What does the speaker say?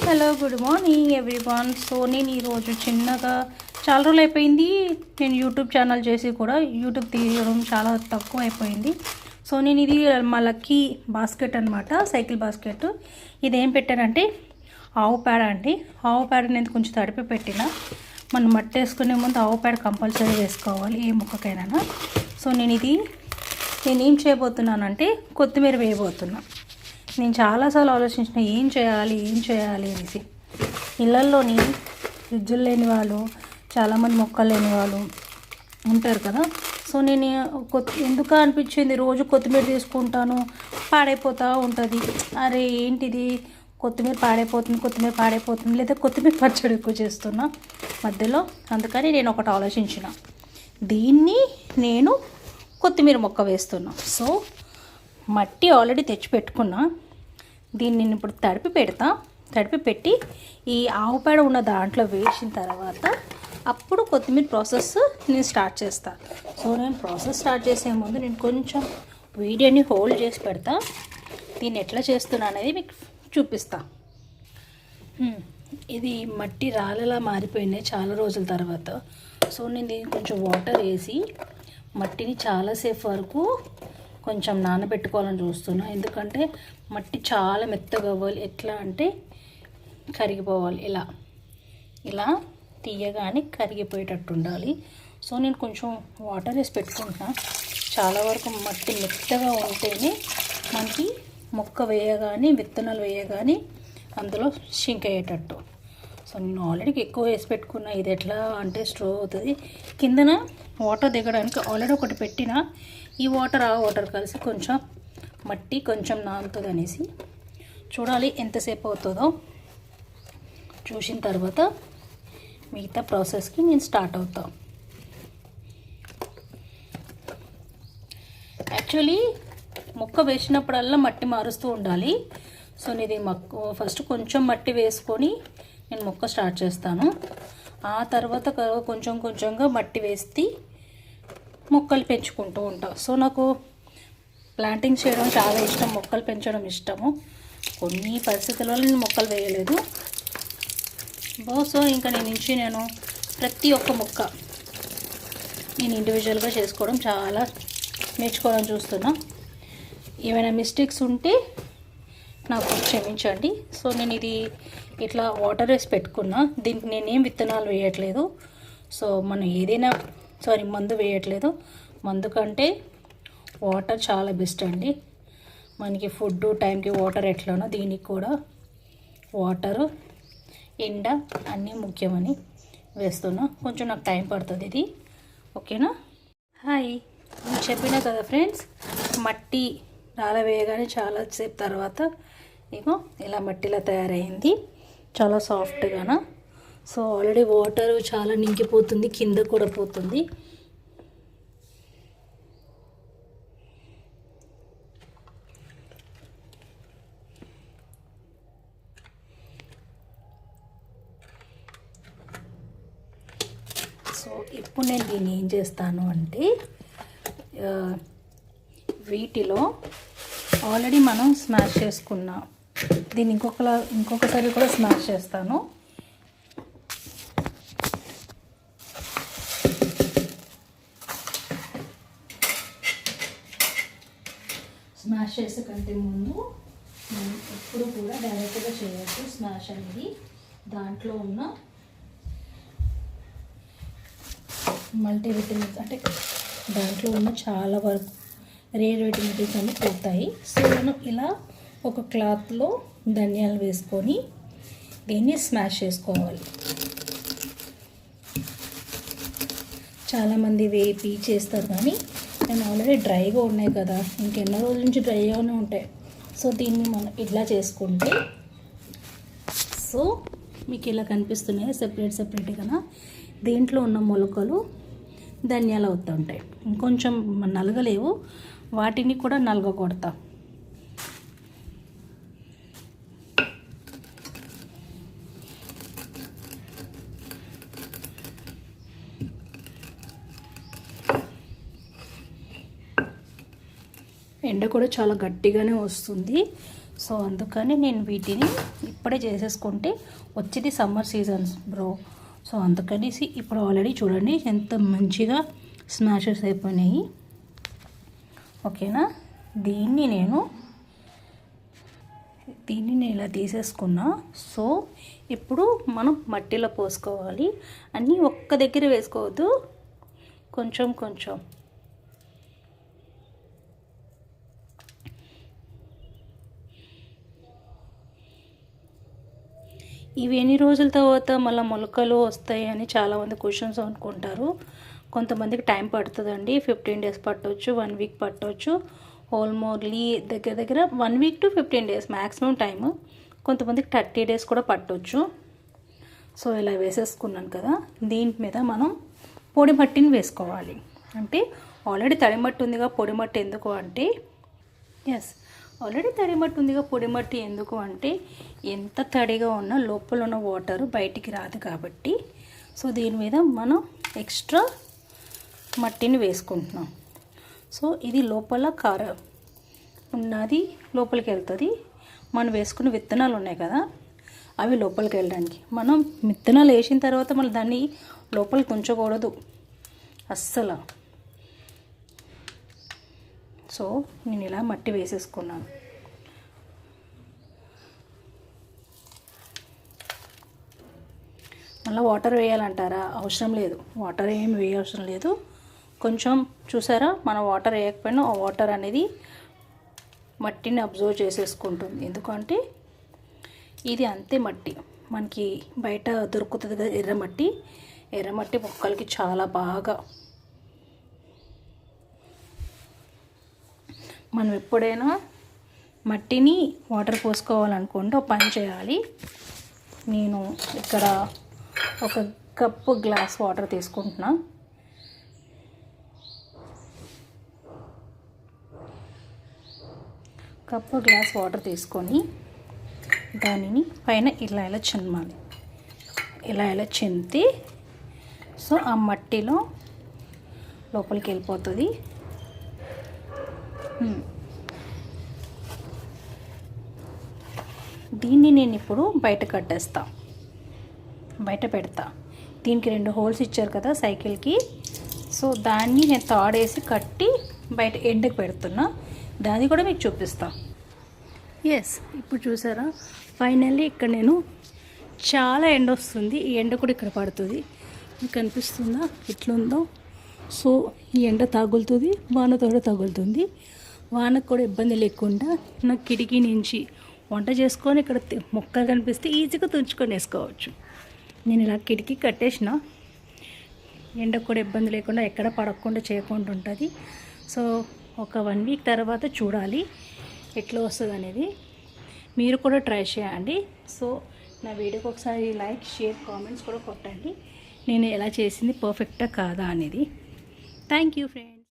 Hello good morning everyone. So నేను ఈరోజు చిన్నగా చాలా రోజులు అయిపోయింది నేను యూట్యూబ్ ఛానల్ చేసి కూడా యూట్యూబ్ తీయడం చాలా తక్కువ అయిపోయింది. సో నేను ఇది మా లక్కీ బాస్కెట్ అనమాట, సైకిల్ బాస్కెట్. ఇదేం పెట్టానంటే ఆవు పేడ అండి. ఆవు పేడ నేను కొంచెం తడిపి పెట్టిన. మనం మట్టి వేసుకునే ముందు ఆవు పేడ కంపల్సరీ వేసుకోవాలి ఏ మొక్కకైనా. సో నేనేం చేయబోతున్నానంటే కొత్తిమీర వేయబోతున్నా. నేను చాలాసార్లు ఆలోచించిన ఏం చేయాలి అనేసి. ఇళ్ళల్లోని ఫ్రిడ్జులు లేని వాళ్ళు, చాలామంది మొక్కలు లేని వాళ్ళు ఉంటారు కదా. సో నేను ఎందుకు అనిపించింది, రోజు కొత్తిమీర తీసుకుంటాను పాడైపోతూ ఉంటుంది. అరే ఏంటిది, కొత్తిమీర పాడైపోతుంది లేదా కొత్తిమీర పచ్చడి ఎక్కువ చేస్తున్నా మధ్యలో. అందుకని నేను ఒకటి ఆలోచించిన, దీన్ని నేను కొత్తిమీర మొక్క వేస్తున్నా. సో మట్టి ఆల్రెడీ తెచ్చి పెట్టుకున్నా. దీన్ని నేను ఇప్పుడు తడిపి పెట్టి ఈ ఆవు పేడ ఉన్న దాంట్లో వేసిన తర్వాత అప్పుడు కొత్తిమీర ప్రాసెస్ నేను స్టార్ట్ చేస్తాను. సో నేను ప్రాసెస్ స్టార్ట్ చేసే ముందు నేను కొంచెం వీడియోని హోల్డ్ చేసి పెడతా. దీన్ని ఎట్లా చేస్తున్నా అనేది మీకు చూపిస్తా. ఇది మట్టి రాళ్ళలా మారిపోయినాయి చాలా రోజుల తర్వాత. సో నేను దీన్ని కొంచెం వాటర్ వేసి మట్టిని చాలాసేపు వరకు కొంచెం నానబెట్టుకోవాలని చూస్తున్నా. ఎందుకంటే మట్టి చాలా మెత్తగా అవ్వాలి. ఎట్లా అంటే కరిగిపోవాలి. ఇలా తీయగానే కరిగిపోయేటట్టు ఉండాలి. సో నేను కొంచెం వాటర్ వేసి పెట్టుకుంటున్నా. చాలా వరకు మట్టి మెత్తగా ఉంటేనే మనకి మొక్క వేయగానే, విత్తనాలు వేయగానే అందులో షింక్ అయ్యేటట్టు. సో నేను ఆల్రెడీ ఎక్కువ వేసి పెట్టుకున్నా. ఇది ఎట్లా అంటే స్ట్రో అవుతుంది. కిందన వాటర్ దిగడానికి ఆల్రెడీ ఒకటి పెట్టిన. ఈ వాటర్ ఆ వాటర్ కలిసి కొంచెం మట్టి కొంచెం నానుతుంది అనేసి చూడాలి ఎంతసేపు అవుతుందో. చూసిన తర్వాత మిగతా ప్రాసెస్కి నేను స్టార్ట్ అవుతాను. యాక్చువల్లీ మొక్క వేసినప్పుడల్లా మట్టి మారుస్తూ ఉండాలి. సో ఇది ఫస్ట్ కొంచెం మట్టి వేసుకొని నేను మొక్క స్టార్ట్ చేస్తాను. ఆ తర్వాత కొంచెంగా మట్టి వేసి మొక్కలు పెంచుకుంటూ ఉంటాం. సో నాకు ప్లాంటింగ్ చేయడం చాలా ఇష్టం, మొక్కలు పెంచడం ఇష్టము. కొన్ని పరిస్థితుల వల్ల నేను మొక్కలు వేయలేదు. సో ఇంకా నేను ప్రతి ఒక్క మొక్క నేను ఇండివిజువల్గా చేసుకోవడం చాలా నేర్చుకోవడం చూస్తున్నా. ఏమైనా మిస్టేక్స్ ఉంటే నాకు క్షమించండి. సో నేను ఇది ఇట్లా వాటర్ వేసి పెట్టుకున్నా. దీనికి నేనేం విత్తనాలు వేయట్లేదు. సో మనం మందు వేయట్లేదు. మందు కంటే వాటర్ చాలా బెస్ట్ అండి. మనకి ఫుడ్ టైంకి వాటర్ ఎట్లానో దీనికి కూడా వాటరు, ఎండ అన్నీ ముఖ్యమని వేస్తున్నా. కొంచెం నాకు టైం పడుతుంది ఇది. ఓకేనా? హాయ్, నేను చెప్పినా కదా ఫ్రెండ్స్, మట్టి రాళ్ళ వేయగానే చాలాసేపు తర్వాత ఇగో ఇలా మట్టిలా తయారైంది, చాలా సాఫ్ట్గానా. సో ఆల్రెడీ వాటర్ చాలా నింకిపోతుంది, కింద కూడా పోతుంది. సో ఇప్పుడు నేను దీన్ని ఏం చేస్తాను అంటే వీటిలో ఆల్రెడీ మనం స్మాష్ చేసుకున్నాం. దీన్ని ఇంకొకసారి కూడా స్మాష్ చేస్తాను. స్మాష్ చేసే కంటే ముందు మనం ఎప్పుడు కూడా డైరెక్ట్గా చేయొచ్చు స్మాష్ అనేది. దాంట్లో ఉన్న మల్టీవిటమిన్స్ అంటే దాంట్లో ఉన్న చాలా వరకు రేర్ విటమిన్స్ అన్నీ పోతాయి. సో మనం ఇలా ఒక క్లాత్లో ధనియాలు వేసుకొని దీన్ని స్మాష్ చేసుకోవాలి. చాలామంది వేపి చేస్తారు, కానీ నేను ఆల్రెడీ డ్రైగా ఉన్నాయి కదా, ఇంకెన్నో రోజుల నుంచి డ్రైగానే ఉంటాయి. సో దీన్ని మనం ఇట్లా చేసుకుంటే, సో మీకు ఇలా కనిపిస్తున్నాయి సెపరేట్గా. దీంట్లో ఉన్న మొలకలు ధనియాలు అవుతుంటాయి. ఇంకొంచెం నలగలేవు, వాటిని కూడా నలగకొడతాం. ఎండ కూడా చాలా గట్టిగానే వస్తుంది. సో అందుకని నేను వీటిని ఇప్పుడే చేసేసుకుంటే వచ్చేది సమ్మర్ సీజన్స్ బ్రో. సో అందుకనేసి ఇప్పుడు ఆల్రెడీ చూడండి ఎంత మంచిగా స్మాషెస్ అయిపోయినాయి. ఓకేనా, దీన్ని నేను ఇలా తీసేసుకున్నా. సో ఇప్పుడు మనం మట్టిలో పోసుకోవాలి. అన్నీ ఒక్క దగ్గర వేసుకోవద్దు, కొంచెం కొంచెం. ఇవి ఎన్ని రోజుల తర్వాత మళ్ళీ మొలకలు వస్తాయి అని చాలామంది క్వశ్చన్స్ అనుకుంటారు. కొంతమందికి టైం పడుతుందండి, 15 డేస్ పట్టవచ్చు, 1 వీక్ పట్టవచ్చు. ఆల్మోస్ట్లీ దగ్గర దగ్గర 1 week to 15 days maximum time. కొంతమందికి 30 డేస్ కూడా పట్టవచ్చు. సో ఇలా వేసేసుకున్నాను కదా, దీని మీద మనం పొడి మట్టిని వేసుకోవాలి. అంటే ఆల్రెడీ తడి మట్టి ఉందిగా, పొడి మట్టి ఎందుకు అంటే ఆల్రెడీ తడి మట్టి ఉందిగా, పొడి మట్టి ఎందుకు అంటే ఎంత తడిగా ఉన్నా లోపల ఉన్న వాటర్ బయటికి రాదు కాబట్టి. సో దీని మీద మనం ఎక్స్ట్రా మట్టిని వేసుకుంటున్నాం. సో ఇది లోపల కారం ఉన్నది లోపలికి వెళ్తుంది. మనం వేసుకున్న విత్తనాలు ఉన్నాయి కదా, అవి లోపలికి వెళ్ళడానికి. మనం విత్తనాలు వేసిన తర్వాత మళ్ళీ దాన్ని లోపలికి ఉంచకూడదు అస్సలు. సో నేను ఇలా మట్టి వేసేసుకున్నాను. మళ్ళీ వాటర్ వేయాలంటారా? అవసరం లేదు, వాటర్ ఏమి వేయవసరం లేదు. కొంచెం చూసారా, మనం వాటర్ వేయకపోయినా ఆ వాటర్ అనేది మట్టిని అబ్జర్వ్ చేసేసుకుంటుంది. ఎందుకంటే ఇది అంతే మట్టి మనకి బయట దొరుకుతుంది కదా, ఎర్రమట్టి. ఎర్రమట్టి మొక్కలకి చాలా బాగా. మనం ఎప్పుడైనా మట్టిని వాటర్ పోసుకోవాలనుకుంటే ఒక పని చేయాలి. నేను ఇక్కడ ఒక కప్పు గ్లాస్ వాటర్ తీసుకుంటున్నా. కప్పు గ్లాస్ వాటర్ తీసుకొని దానిని పైన ఇలా చిమ్మాలి. ఇలా చింతి సో ఆ మట్టిలో లోపలికి వెళ్ళిపోతుంది. దీన్ని నేను ఇప్పుడు బయట కట్టేస్తా, బయట పెడతా. దీనికి 2 హోల్స్ ఇచ్చారు కదా సైకిల్కి. సో దాన్ని నేను తాడేసి కట్టి బయట ఎండకు పెడుతున్నా. దాన్ని కూడా మీకు చూపిస్తా. ఇప్పుడు చూసారా, ఫైనల్లీ ఇక్కడ నేను చాలా ఎండ వస్తుంది. ఈ ఎండ కూడా ఇక్కడ పడుతుంది. మీకు కనిపిస్తుందా ఎట్లుందో? సో ఈ ఎండ తగులుతుంది, వానతో తగులుతుంది. వానకు కూడా ఇబ్బంది లేకుండా నాకు కిటికీ నుంచి వంట చేసుకొని ఇక్కడ మొక్కలు కనిపిస్తే ఈజీగా తుంచుకొని వేసుకోవచ్చు. నేను ఇలా కిటికీ కట్టేసిన, ఎండకు కూడా ఇబ్బంది లేకుండా ఎక్కడ పడకుండా చేయకుండా ఉంటుంది. సో ఒక 1 వీక్ తర్వాత చూడాలి ఎట్లా వస్తుంది అనేది. మీరు కూడా ట్రై చేయండి. సో నా వీడియోకి ఒకసారి లైక్, షేర్, కామెంట్స్ కూడా కొట్టండి. నేను ఎలా చేసింది పర్ఫెక్టా కాదా అనేది. Thank you friends.